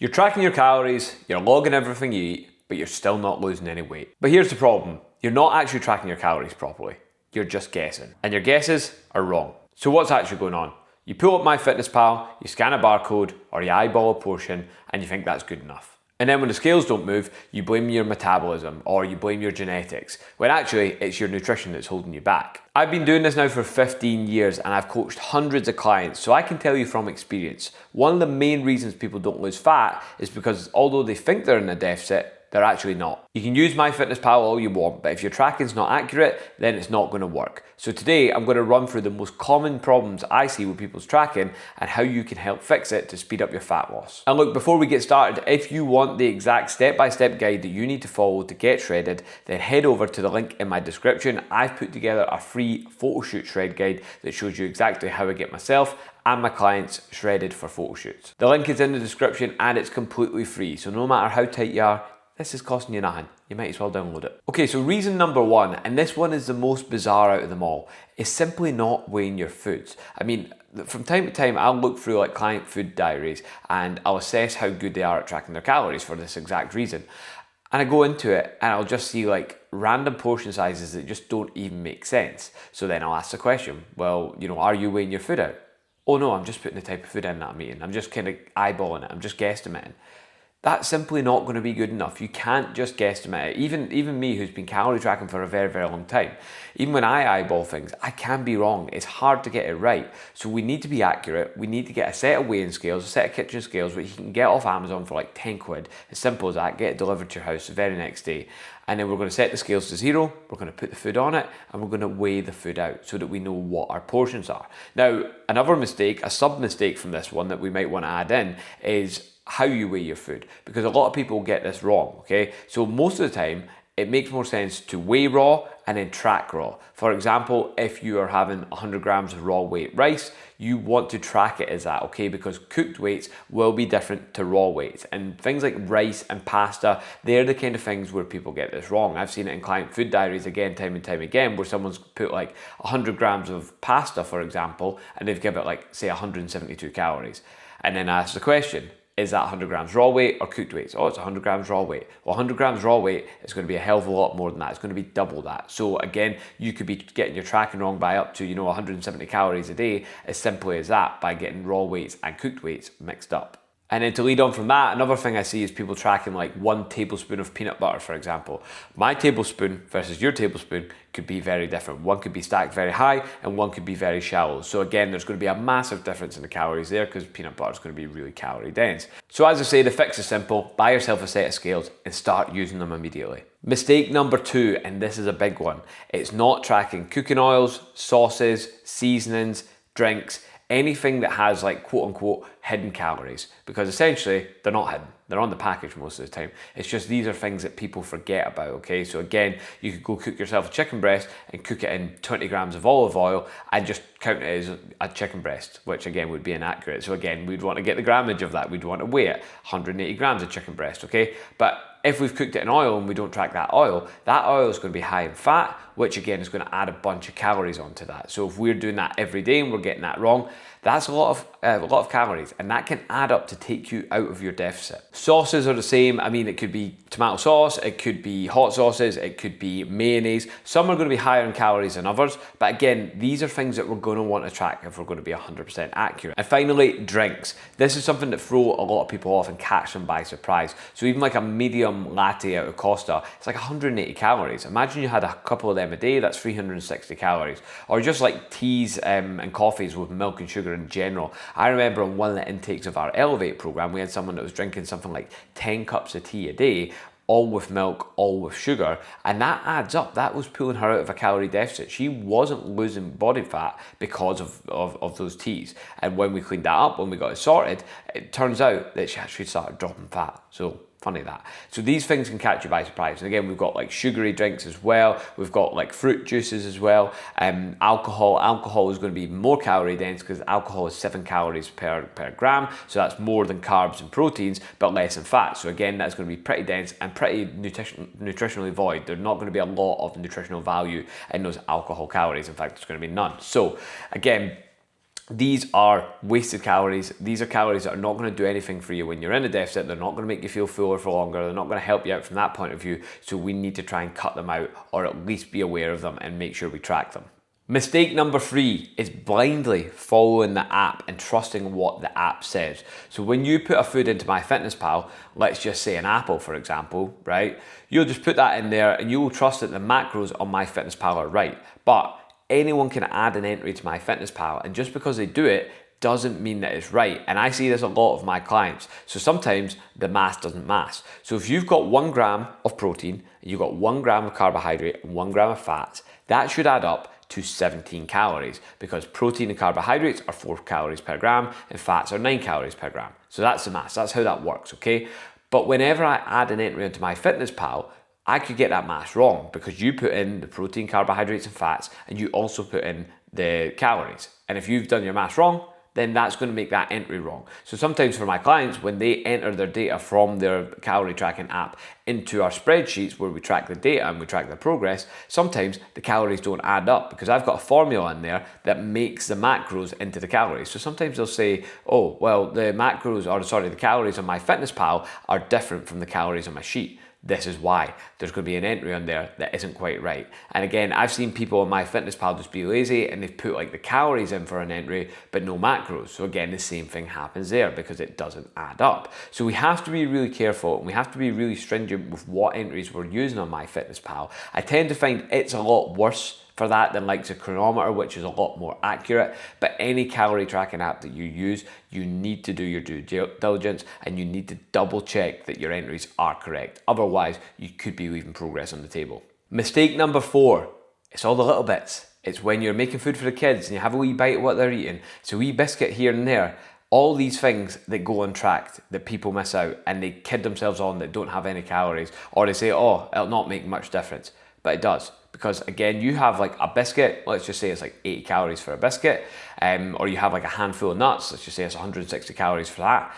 You're tracking your calories, you're logging everything you eat, but you're still not losing any weight. But here's the problem. You're not actually tracking your calories properly. You're just guessing. And your guesses are wrong. So what's actually going on? You pull up MyFitnessPal, you scan a barcode, or you eyeball a portion, and you think that's good enough. And then when the scales don't move, you blame your metabolism or you blame your genetics, when actually it's your nutrition that's holding you back. I've been doing this now for 15 years and I've coached hundreds of clients, so I can tell you from experience, one of the main reasons people don't lose fat is because although they think they're in a deficit, they're actually not. You can use MyFitnessPal all you want, but if your tracking's not accurate, then it's not gonna work. So today, I'm gonna run through the most common problems I see with people's tracking and how you can help fix it to speed up your fat loss. And look, before we get started, if you want the exact step-by-step guide that you need to follow to get shredded, then head over to the link in my description. I've put together a free PHOTOSHOOT shred guide that shows you exactly how I get myself and my clients shredded for photo shoots. The link is in the description and it's completely free, so no matter how tight you are, this is costing you nothing. You might as well download it. Okay, so reason number one, and this one is the most bizarre out of them all, is simply not weighing your foods. I mean, from time to time, I'll look through like client food diaries and I'll assess how good they are at tracking their calories for this exact reason. And I go into it and I'll just see like random portion sizes that just don't even make sense. So then I'll ask the question, well, are you weighing your food out? Oh no, I'm just putting the type of food in that I'm eating. I'm just kind of eyeballing it. I'm just guesstimating. That's simply not going to be good enough. You can't just guesstimate it. Even me, who's been calorie tracking for a very, very long time, even when I eyeball things, I can be wrong. It's hard to get it right. So we need to be accurate. We need to get a set of weighing scales, a set of kitchen scales, which you can get off Amazon for like 10 quid. As simple as that, get it delivered to your house the very next day. And then we're going to set the scales to 0, we're going to put the food on it, and we're going to weigh the food out so that we know what our portions are. Now, another mistake, a sub-mistake from this one that we might want to add in is how you weigh your food, because a lot of people get this wrong, okay? So most of the time, it makes more sense to weigh raw and then track raw. For example, if you are having 100 grams of raw weight rice, you want to track it as that, okay? Because cooked weights will be different to raw weights. And things like rice and pasta, they're the kind of things where people get this wrong. I've seen it in client food diaries again, time and time again, where someone's put like 100 grams of pasta, for example, and they've given it like, say, 172 calories. And then I ask the question, is that 100 grams raw weight or cooked weights? Oh, it's 100 grams raw weight. Well, 100 grams raw weight is going to be a hell of a lot more than that. It's going to be double that. So again, you could be getting your tracking wrong by up to, 170 calories a day, as simply as that, by getting raw weights and cooked weights mixed up. And then to lead on from that, another thing I see is people tracking like 1 tablespoon of peanut butter, for example. My tablespoon versus your tablespoon could be very different. One could be stacked very high and one could be very shallow. So again, there's going to be a massive difference in the calories there because peanut butter is going to be really calorie dense. So as I say, the fix is simple. Buy yourself a set of scales and start using them immediately. Mistake number 2, and this is a big one. It's not tracking cooking oils, sauces, seasonings, drinks, anything that has like quote unquote hidden calories, because essentially they're not hidden. They're on the package most of the time. It's just these are things that people forget about, okay? So again, you could go cook yourself a chicken breast and cook it in 20 grams of olive oil and just count it as a chicken breast, which again would be inaccurate. So again, we'd want to get the grammage of that. We'd want to weigh it, 180 grams of chicken breast, okay? But if we've cooked it in oil and we don't track that oil is going to be high in fat, which again is going to add a bunch of calories onto that. So if we're doing that every day and we're getting that wrong, that's a lot of calories, and that can add up to take you out of your deficit. Sauces are the same. I mean, it could be tomato sauce, it could be hot sauces, it could be mayonnaise. Some are going to be higher in calories than others, but again, these are things that we're going to want to track if we're going to be 100% accurate. And finally, drinks. This is something that throw a lot of people off and catch them by surprise. So even like a medium latte out of Costa, it's like 180 calories. Imagine you had a couple of them a day, that's 360 calories. Or just like teas and coffees with milk and sugar in general. I remember on one of the intakes of our Elevate program, we had someone that was drinking something like 10 cups of tea a day, all with milk, all with sugar, and that adds up. That was pulling her out of a calorie deficit. She wasn't losing body fat because of those teas. And when we cleaned that up, when we got it sorted, it turns out that she actually started dropping fat. So funny that. So these things can catch you by surprise. And again, we've got like sugary drinks as well. We've got like fruit juices as well. Alcohol is going to be more calorie dense because alcohol is 7 calories per gram. So that's more than carbs and proteins, but less than fat. So again, that's going to be pretty dense and pretty nutritionally void. There's not going to be a lot of nutritional value in those alcohol calories. In fact, there's going to be none. So again, these are wasted calories. These are calories that are not going to do anything for you when you're in a deficit. They're not going to make you feel fuller for longer. They're not going to help you out from that point of view. So we need to try and cut them out, or at least be aware of them and make sure we track them. Mistake number 3 is blindly following the app and trusting what the app says. So when you put a food into MyFitnessPal, let's just say an apple, for example, right? You'll just put that in there and you will trust that the macros on MyFitnessPal are right. But anyone can add an entry to MyFitnessPal, and just because they do it doesn't mean that it's right. And I see this a lot of my clients. So sometimes the math doesn't match. So if you've got 1 gram of protein, and you've got 1 gram of carbohydrate and 1 gram of fats, that should add up to 17 calories, because protein and carbohydrates are 4 calories per gram and fats are 9 calories per gram. So that's the math. That's how that works, okay? But whenever I add an entry into MyFitnessPal, I could get that math wrong, because you put in the protein, carbohydrates and fats, and you also put in the calories. And if you've done your math wrong, then that's going to make that entry wrong. So sometimes for my clients, when they enter their data from their calorie tracking app into our spreadsheets where we track the data and we track the progress, sometimes the calories don't add up, because I've got a formula in there that makes the macros into the calories. So sometimes they'll say, oh, well, the calories on MyFitnessPal are different from the calories on my sheet. This is why. There's going to be an entry on there that isn't quite right. And again, I've seen people on MyFitnessPal just be lazy and they've put like the calories in for an entry, but no macros. So again, the same thing happens there, because it doesn't add up. So we have to be really careful, and we have to be really stringent with what entries we're using on MyFitnessPal. I tend to find it's a lot worse for that than like the Chronometer, which is a lot more accurate. But any calorie tracking app that you use, you need to do your due diligence, and you need to double check that your entries are correct. Otherwise, you could be leaving progress on the table. Mistake number 4, it's all the little bits. It's when you're making food for the kids and you have a wee bite of what they're eating. It's a wee biscuit here and there. All these things that go untracked that people miss out, and they kid themselves on that don't have any calories, or they say, oh, it'll not make much difference. But it does, because again, you have like a biscuit, let's just say it's like 80 calories for a biscuit, or you have like a handful of nuts, let's just say it's 160 calories for that,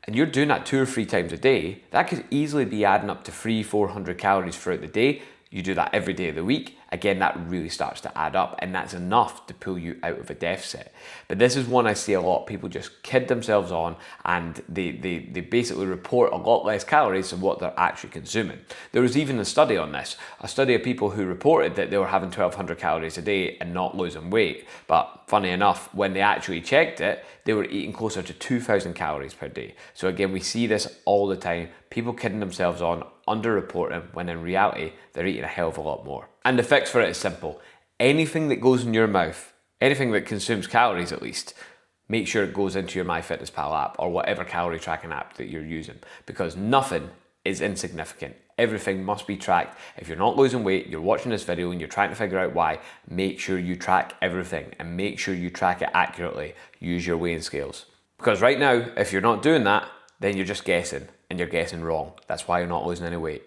and you're doing that 2 or 3 times a day. That could easily be adding up to 300-400 calories throughout the day. You do that every day of the week, again, that really starts to add up, and that's enough to pull you out of a deficit. But this is one I see a lot. People just kid themselves on, and they basically report a lot less calories than what they're actually consuming. There was even a study on this, a study of people who reported that they were having 1,200 calories a day and not losing weight. But funny enough, when they actually checked it, they were eating closer to 2,000 calories per day. So again, we see this all the time. People kidding themselves on, under-reporting, when in reality, they're eating a hell of a lot more. And the fix for it is simple. Anything that goes in your mouth, anything that consumes calories at least, make sure it goes into your MyFitnessPal app or whatever calorie tracking app that you're using, because nothing is insignificant. Everything must be tracked. If you're not losing weight, you're watching this video and you're trying to figure out why, make sure you track everything, and make sure you track it accurately. Use your weighing scales. Because right now, if you're not doing that, then you're just guessing, and you're guessing wrong. That's why you're not losing any weight.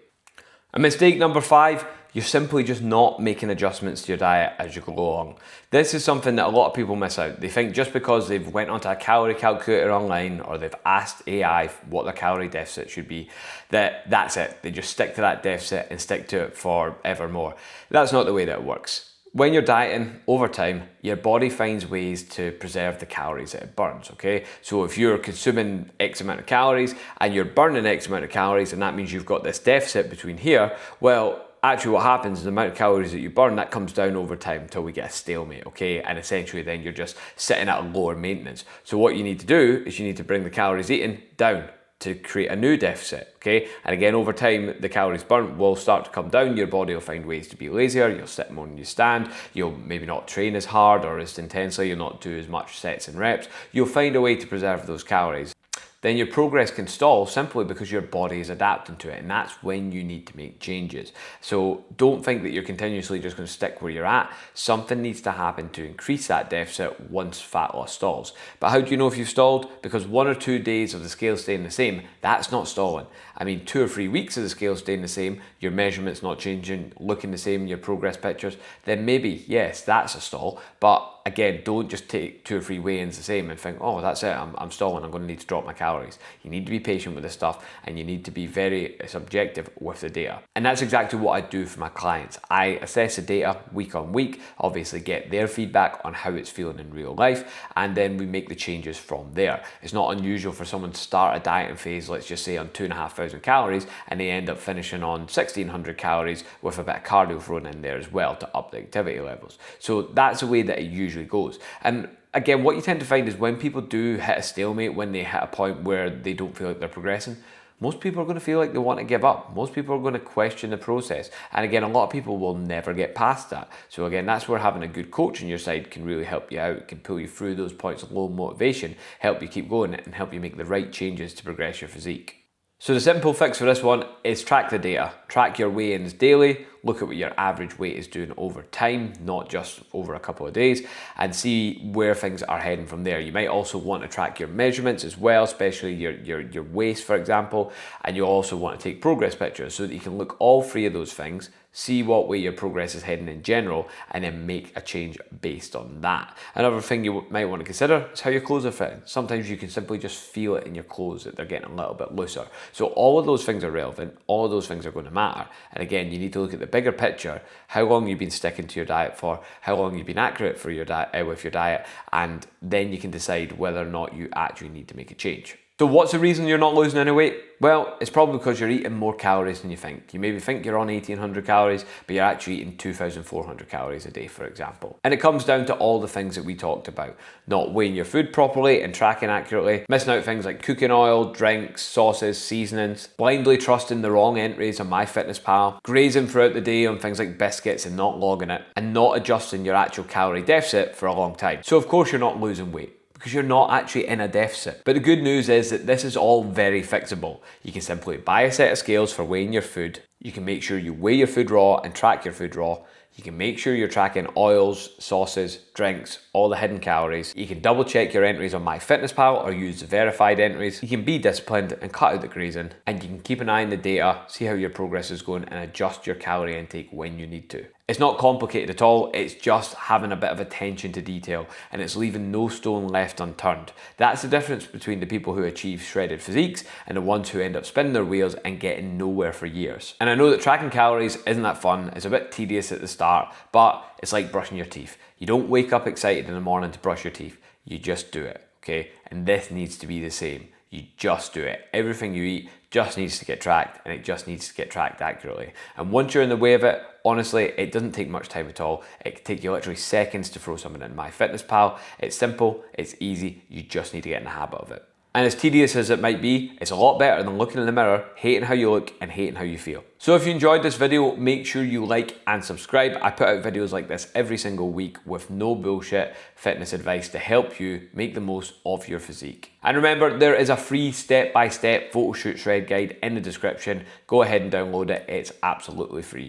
And mistake number 5, you're simply just not making adjustments to your diet as you go along. This is something that a lot of people miss out. They think just because they've went onto a calorie calculator online, or they've asked AI what their calorie deficit should be, that's it. They just stick to that deficit and stick to it forevermore. That's not the way that it works. When you're dieting over time, your body finds ways to preserve the calories that it burns, okay? So if you're consuming X amount of calories and you're burning X amount of calories, and that means you've got this deficit between here, well, actually what happens is the amount of calories that you burn, that comes down over time until we get a stalemate, okay? And essentially then you're just sitting at a lower maintenance. So what you need to do is you need to bring the calories eaten down to create a new deficit, okay? And again, over time, the calories burnt will start to come down. Your body will find ways to be lazier. You'll sit more than you stand. You'll maybe not train as hard or as intensely. You'll not do as much sets and reps. You'll find a way to preserve those calories. Then your progress can stall simply because your body is adapting to it, and that's when you need to make changes. So don't think that you're continuously just going to stick where you're at. Something needs to happen to increase that deficit once fat loss stalls. But how do you know if you've stalled? Because 1 or 2 days of the scale staying the same, that's not stalling. I mean, 2 or 3 weeks of the scale staying the same, your measurements not changing, looking the same, your progress pictures, then maybe, yes, that's a stall. But Again, don't just take 2 or 3 weigh-ins the same and think, oh, that's it, I'm stalling, I'm going to need to drop my calories. You need to be patient with this stuff, and you need to be very subjective with the data. And that's exactly what I do for my clients. I assess the data week on week, obviously get their feedback on how it's feeling in real life, and then we make the changes from there. It's not unusual for someone to start a dieting phase, let's just say on 2,500 calories, and they end up finishing on 1,600 calories with a bit of cardio thrown in there as well to up the activity levels. So that's the way that it usually goes. And again, what you tend to find is when people do hit a stalemate, when they hit a point where they don't feel like they're progressing, most people are going to feel like they want to give up. Most people are going to question the process. And again, a lot of people will never get past that. So again, that's where having a good coach on your side can really help you out, can pull you through those points of low motivation, help you keep going, and help you make the right changes to progress your physique. So the simple fix for this one is track the data. Track your weigh-ins daily, look at what your average weight is doing over time, not just over a couple of days, and see where things are heading from there. You might also want to track your measurements as well, especially your waist, for example, and you also want to take progress pictures so that you can look all 3 of those things, see what way your progress is heading in general, and then make a change based on that. Another thing you might want to consider is how your clothes are fitting. Sometimes you can simply just feel it in your clothes that they're getting a little bit looser. So all of those things are relevant, all of those things are going to matter. And again, you need to look at the bigger picture, how long you've been sticking to your diet for, how long you've been accurate for your diet with your diet, and then you can decide whether or not you actually need to make a change. So what's the reason you're not losing any weight? Well, it's probably because you're eating more calories than you think. You maybe think you're on 1,800 calories, but you're actually eating 2,400 calories a day, for example. And it comes down to all the things that we talked about. Not weighing your food properly and tracking accurately, missing out things like cooking oil, drinks, sauces, seasonings, blindly trusting the wrong entries on MyFitnessPal, grazing throughout the day on things like biscuits and not logging it, and not adjusting your actual calorie deficit for a long time. So of course you're not losing weight, because you're not actually in a deficit. But the good news is that this is all very fixable. You can simply buy a set of scales for weighing your food. You can make sure you weigh your food raw and track your food raw. You can make sure you're tracking oils, sauces, drinks, all the hidden calories. You can double check your entries on MyFitnessPal or use the verified entries. You can be disciplined and cut out the grazing, and you can keep an eye on the data, see how your progress is going, and adjust your calorie intake when you need to. It's not complicated at all, it's just having a bit of attention to detail, and it's leaving no stone left unturned. That's the difference between the people who achieve shredded physiques and the ones who end up spinning their wheels and getting nowhere for years. And I know that tracking calories isn't that fun, it's a bit tedious at the start, but it's like brushing your teeth. You don't wake up excited in the morning to brush your teeth, you just do it, okay? And this needs to be the same. You just do it. Everything you eat just needs to get tracked, and it just needs to get tracked accurately. And once you're in the way of it, honestly, it doesn't take much time at all. It can take you literally seconds to throw something in MyFitnessPal. It's simple, it's easy, you just need to get in the habit of it. And as tedious as it might be, it's a lot better than looking in the mirror, hating how you look and hating how you feel. So if you enjoyed this video, make sure you like and subscribe. I put out videos like this every single week with no bullshit fitness advice to help you make the most of your physique. And remember, there is a free step-by-step photo shoot shred guide in the description. Go ahead and download it, it's absolutely free.